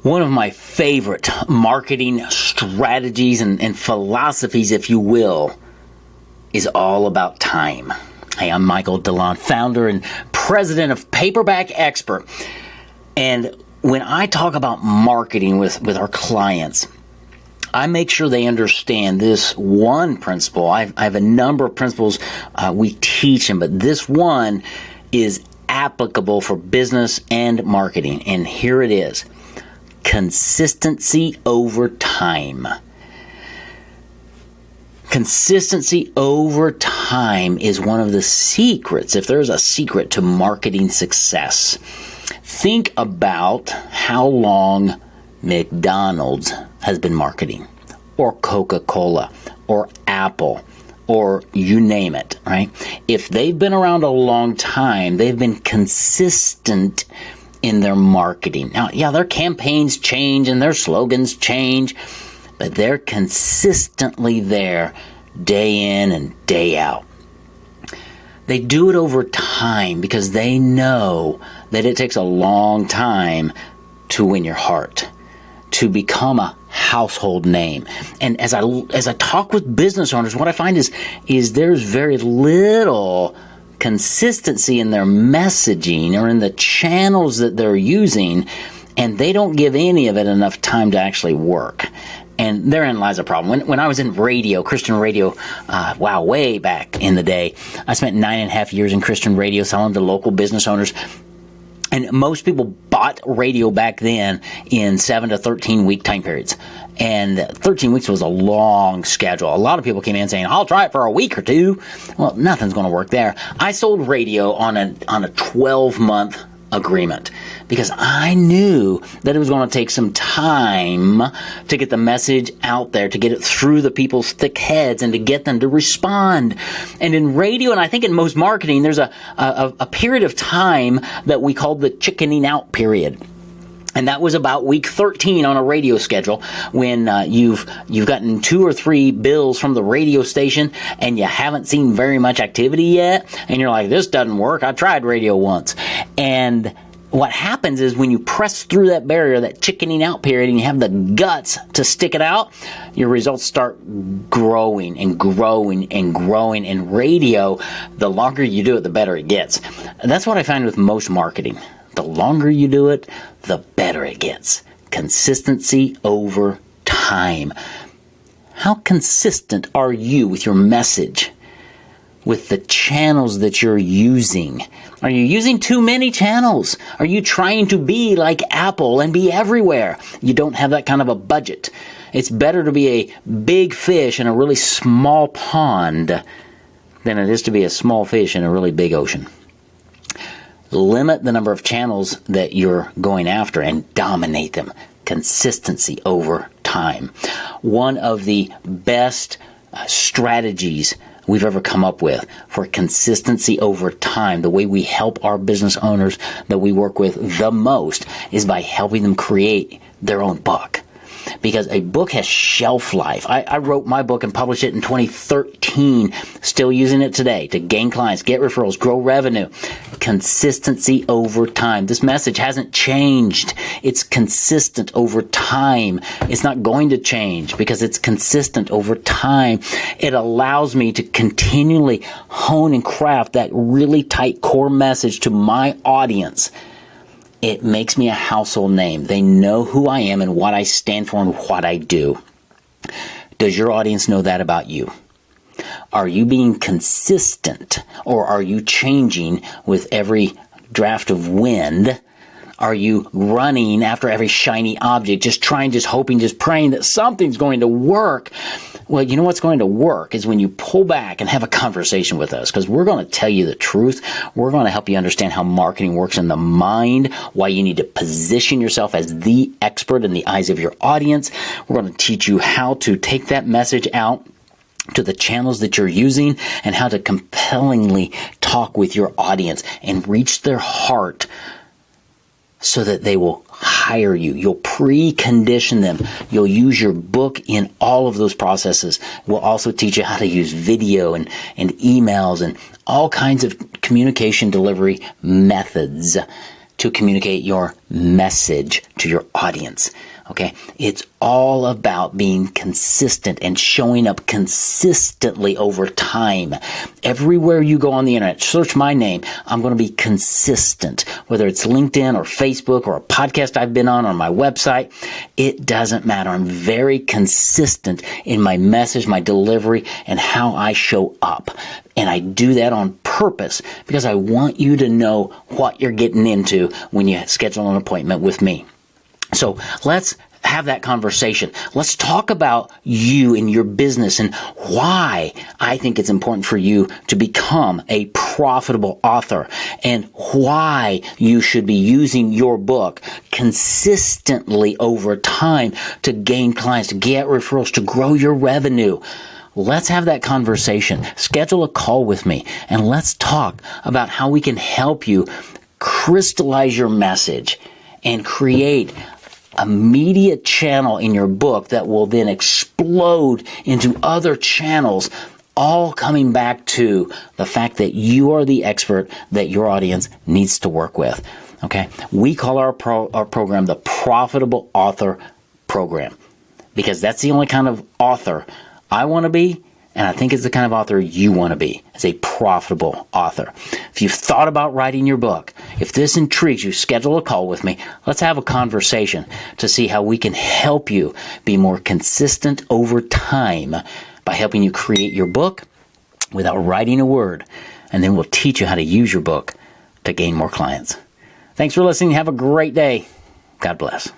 One of my favorite marketing strategies and philosophies, if you will, is all about time. Hey, I'm Michael DeLon, founder and president of Paperback Expert. And when I talk about marketing with our clients, I make sure they understand this one principle. I have a number of principles we teach them, but this one is applicable for business and marketing. And here it is. Consistency over time. Consistency over time is one of the secrets, if there's a secret to marketing success. Think about how long McDonald's has been marketing, or Coca-Cola, or Apple, or you name it, right? If they've been around a long time, they've been consistent in their marketing. Now, yeah, their campaigns change and their slogans change, but they're consistently there day in and day out. They do it over time because they know that it takes a long time to win your heart, to become a household name. And as I talk with business owners, what I find is there's very little consistency in their messaging or in the channels that they're using, and they don't give any of it enough time to actually work. And therein lies a problem. When I was in radio, Christian radio, way back in the day, I spent 9.5 years in Christian radio selling to local business owners. And most people bought radio back then in 7 to 13 week time periods. And 13 weeks was a long schedule. A lot of people came in saying, I'll try it for a week or two. Well, nothing's going to work there. I sold radio on a 12-month agreement because I knew that it was going to take some time to get the message out there, to get it through the people's thick heads and to get them to respond. And in radio, and I think in most marketing, there's a period of time that we call the chickening out period. And that was about week 13 on a radio schedule when you've gotten 2 or 3 bills from the radio station and you haven't seen very much activity yet. And you're like, this doesn't work. I tried radio once. And what happens is when you press through that barrier, that chickening out period, and you have the guts to stick it out, your results start growing and growing and growing. And radio, the longer you do it, the better it gets. And that's what I find with most marketing. The longer you do it, the better it gets. Consistency over time. How consistent are you with your message, with the channels that you're using? Are you using too many channels? Are you trying to be like Apple and be everywhere? You don't have that kind of a budget. It's better to be a big fish in a really small pond than it is to be a small fish in a really big ocean. Limit the number of channels that you're going after and dominate them. Consistency over time. One of the best strategies we've ever come up with for consistency over time, the way we help our business owners that we work with the most, is by helping them create their own book. Because a book has shelf life. I wrote my book and published it in 2013, still using it today to gain clients, get referrals, grow revenue. Consistency over time. This message hasn't changed. It's consistent over time. It's not going to change because it's consistent over time. It allows me to continually hone and craft that really tight core message to my audience. It makes me a household name. They know who I am and what I stand for and what I do. Does your audience know that about you? Are you being consistent, or are you changing with every draft of wind? Are you running after every shiny object, just hoping, just praying that something's going to work? Well, you know what's going to work is when you pull back and have a conversation with us, because we're going to tell you the truth. We're going to help you understand how marketing works in the mind, why you need to position yourself as the expert in the eyes of your audience. We're going to teach you how to take that message out to the channels that you're using and how to compellingly talk with your audience and reach their heart so that they will hire you. You'll precondition them. You'll use your book in all of those processes. We'll also teach you how to use video and emails and all kinds of communication delivery methods to communicate your message to your audience. Okay, it's all about being consistent and showing up consistently over time. Everywhere you go on the internet, search my name, I'm going to be consistent. Whether it's LinkedIn or Facebook or a podcast I've been on or my website, it doesn't matter. I'm very consistent in my message, my delivery, and how I show up. And I do that on purpose because I want you to know what you're getting into when you schedule an appointment with me. So let's have that conversation. Let's talk about you and your business and why I think it's important for you to become a profitable author and why you should be using your book consistently over time to gain clients, to get referrals, to grow your revenue. Let's have that conversation. Schedule a call with me and let's talk about how we can help you crystallize your message and create a media channel in your book that will then explode into other channels, all coming back to the fact that you are the expert that your audience needs to work with. Okay? We call our program the Profitable Author Program because that's the only kind of author I want to be, and I think it's the kind of author you want to be, as a profitable author. If you've thought about writing your book, if this intrigues you, schedule a call with me. Let's have a conversation to see how we can help you be more consistent over time by helping you create your book without writing a word. And then we'll teach you how to use your book to gain more clients. Thanks for listening. Have a great day. God bless.